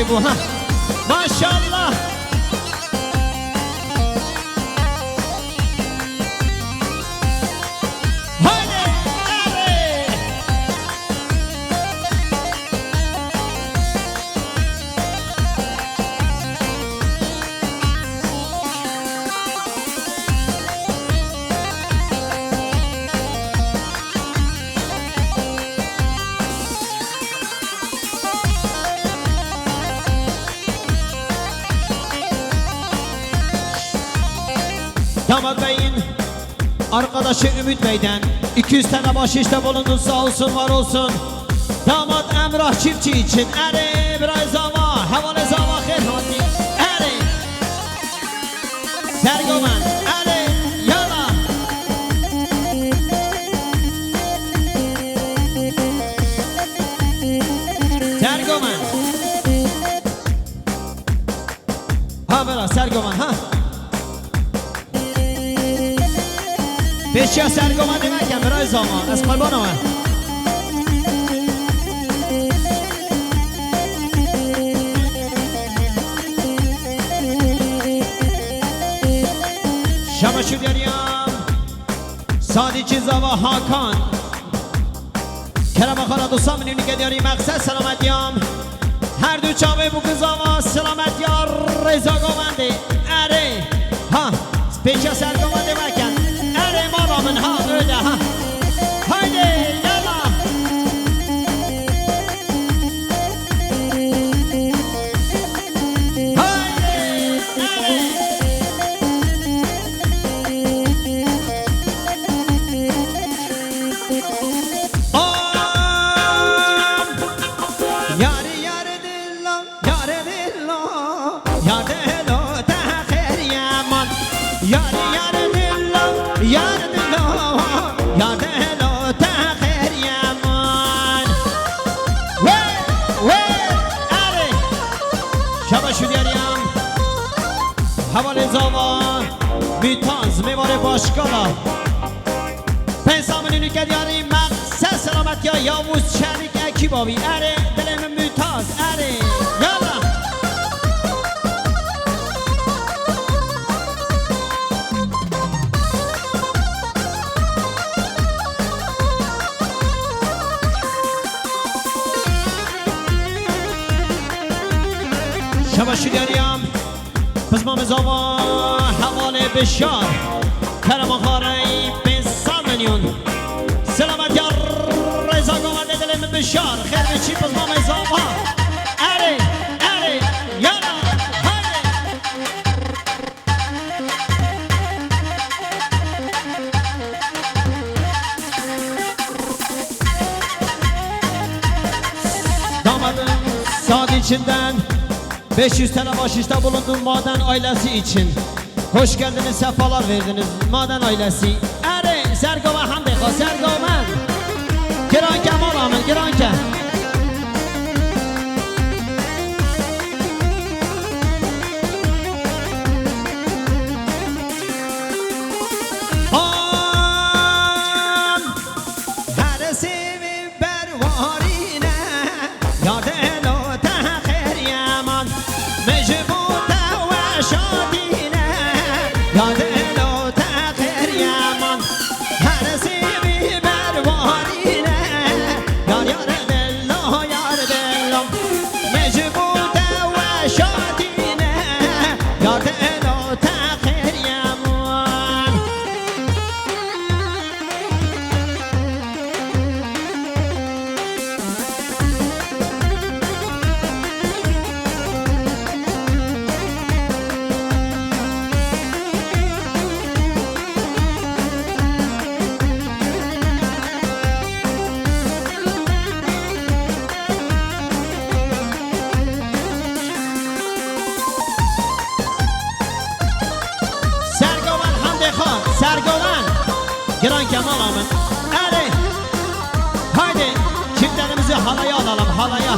اره bu ha. Maşallah. Haydi اره. Damat Bey'in arkadaşı Ümit Bey'den 200 tane bahşişte bulundun, sağ olsun var olsun. Damat Emrah Çiftçi için ere biraz zava, havale zava khair hati ere. Sergomen ere yala. Sergomen. Ha bera Sergomen ha. بسیار سرگمانده نکن برای زمان از قلبان آمد شما شدیاریم سادی چیزا و حاکان کرم خانه دوستان منونی که دیاری مقصد سلامتیم هر دو چاوه بگذا و سلامت یا رضا گوانده اره ها بسیار سرگمانده نکن من ها öyle ha. Haydi yalla. Haydi. Yare yare dillo, yare dillo, yare dillo ta khair yaman. Yare yare dillo, yare يا دهلو تاخير يا مان وين اري شبا شو دياريام حوالي زاوان بیتاز میواره باشکالا پنسامنینی که دیاری مقصد سلامت یا یاوز شریک اکی بابی اره دلم بیتاز اره یالا شبا شدیاریم پس ما مزاوا حواله بشار کرم خاری 500 میلیون سلامت یا رضا گوانده دلم بشار خیر بچی پس ما مزاوا اره اره یالا هایده دامادın saat içinden 500 tane bahşişte bulundum maden ailesi için. Hoş geldiniz, sefalar verdiniz maden ailesi. Ere Sergova Hamdeka, Sergomen Giran Kemal Amin, Giran Kemal Giran Kemal Amin ere haydi çiftlerimizi halaya alalım halaya.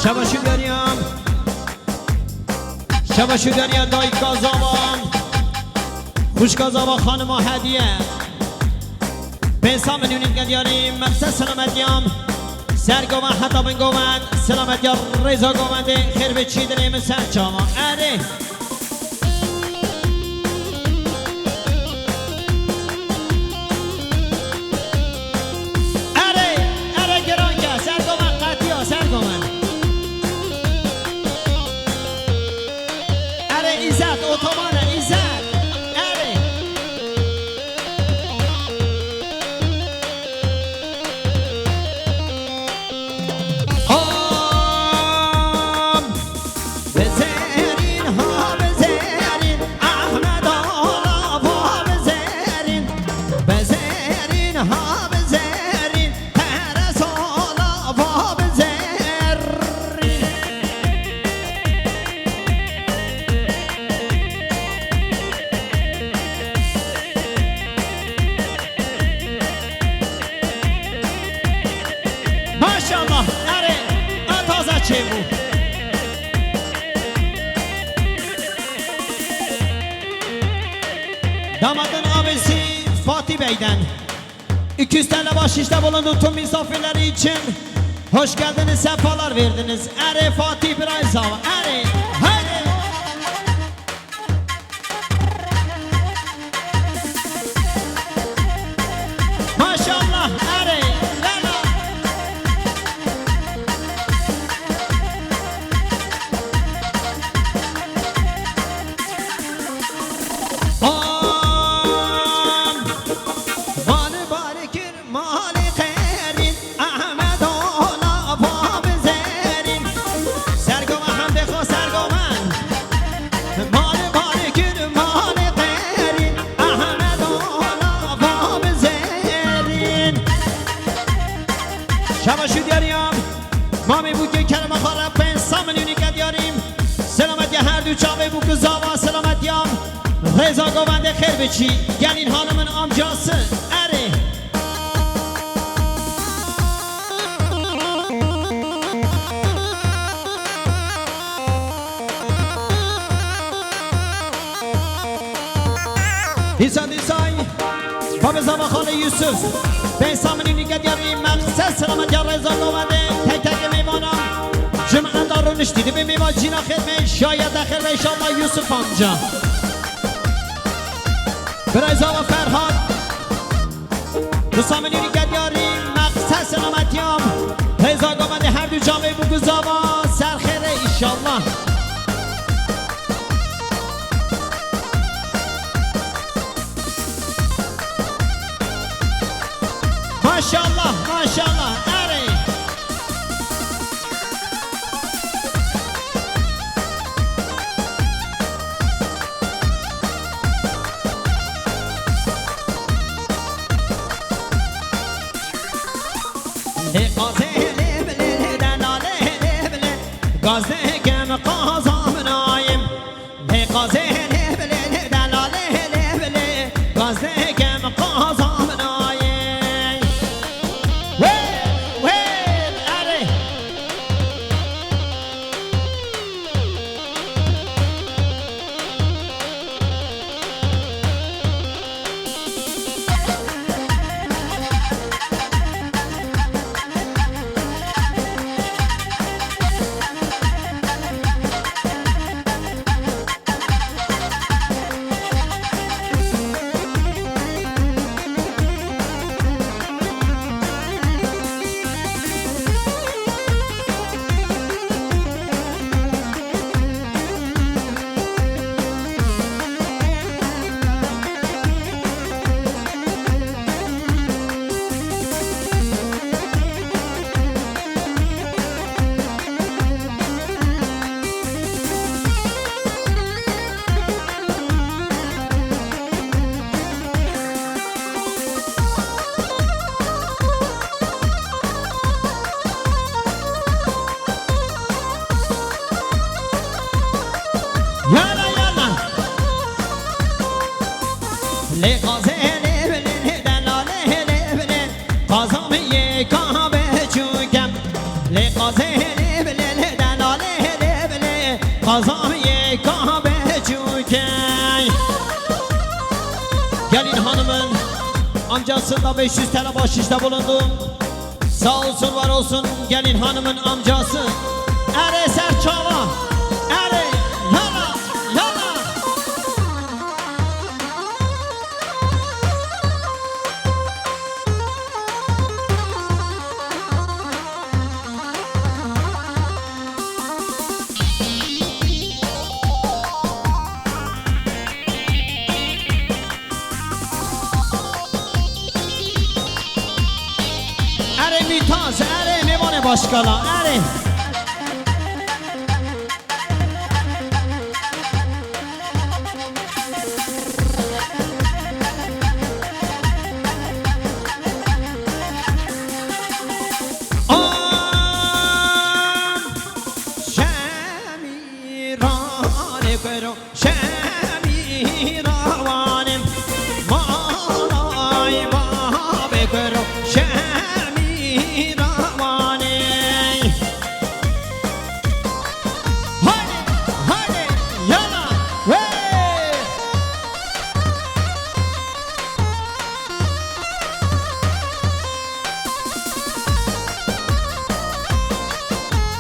Şabaşı dönüyorum Şabaşı dönüyor dayı kazavan خوشگازا و خانم هدیه بنسام نونید گدیاریم مقصد سلامتیام سرگو و حتی بنگوند سلامتی رضا گوونده خیر به چی دلیم سرچاما اره Damadın abisi Fatih Bey'den 200 tane bahşişte bulundu tüm misafirleri için. Hoş geldiniz, sefalar verdiniz. Ere Fatih biraz hava. Ere, hadi. Maşallah, ere, lala. شباشو دیاریم مامی بو که کلمه خاله پنسا ملیونی که دیاریم سلامتی هر دو چاوه بو که زاوا سلامتیم رضا گوونده خیر بچی گلین حالمون آمجاسه اره دیسای باب زاوا خاله یوسف پنسا ملیونی که دیاریم مقصد سلامتی رضا گوونده تک تک میمانم جمعه دار رو نشتیده به میوان جینا خدمه شاید داخل به انشاءالله یوسف آمجا برایزا و فرهاد دوستا ملیونی که دیاریم مقصد سلامتیم رضا گوونده هر دو جامعه بگذا و سرخیره انشاءالله ماشاءالله ماشاءالله اره قازه لبله دلاله لبله قازه کم قازم نایم قازه لبله دلاله لبله قازه کم قازم نایم ویل اره یالا یالا لی قازه لبله دلاله لبله قازم یکا به چوکم لی قازه لبله دلاله لبله قازم یکا به چوکم amcasında 500 TL bahşişte bulundum. Sağ olsun var olsun gelin hanımın amcası. Ere Serçava, ere yana yana. Ere Mütaz, ere Mevane Başkala, ere.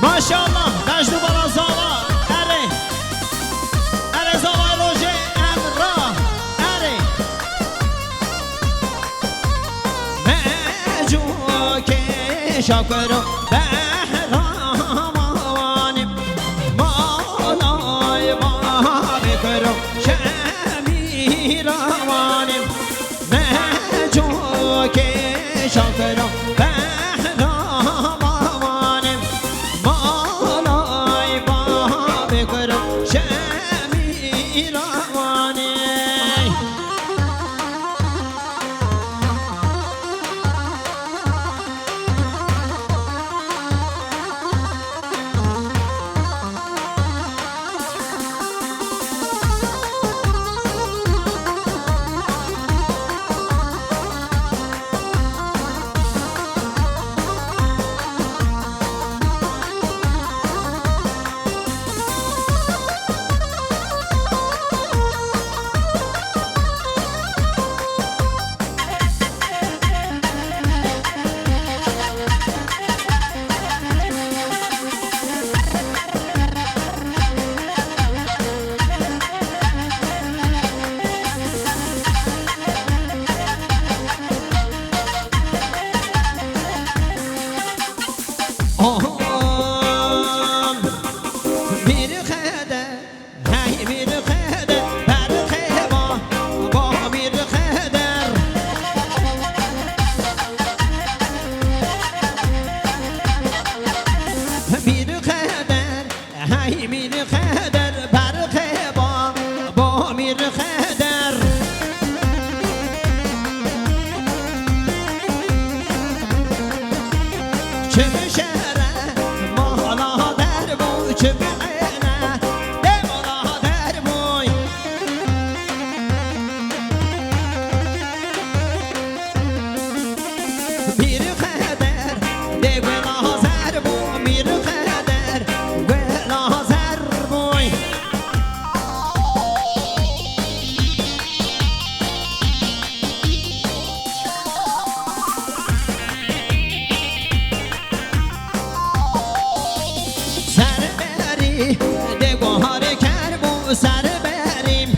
Maşallah, Mecnun bana zava, ere. Ere zava Roje Emrah, ere. Mecu ke şakır behramanim. Malay babekır şemiramanim. Mecu ke şakır behramanim. Malay babekır şemiramanim. Bir xədə, hey bir xədə, bər xəba, ba bir xədər. Bir xədər, hey bir xədər, bər xəba, ba bir xədər. Kimi şərə, mala dər bu, kimi سر بریم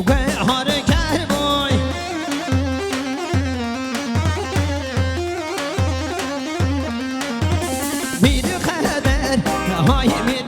گهار کربوی میر خدر های میر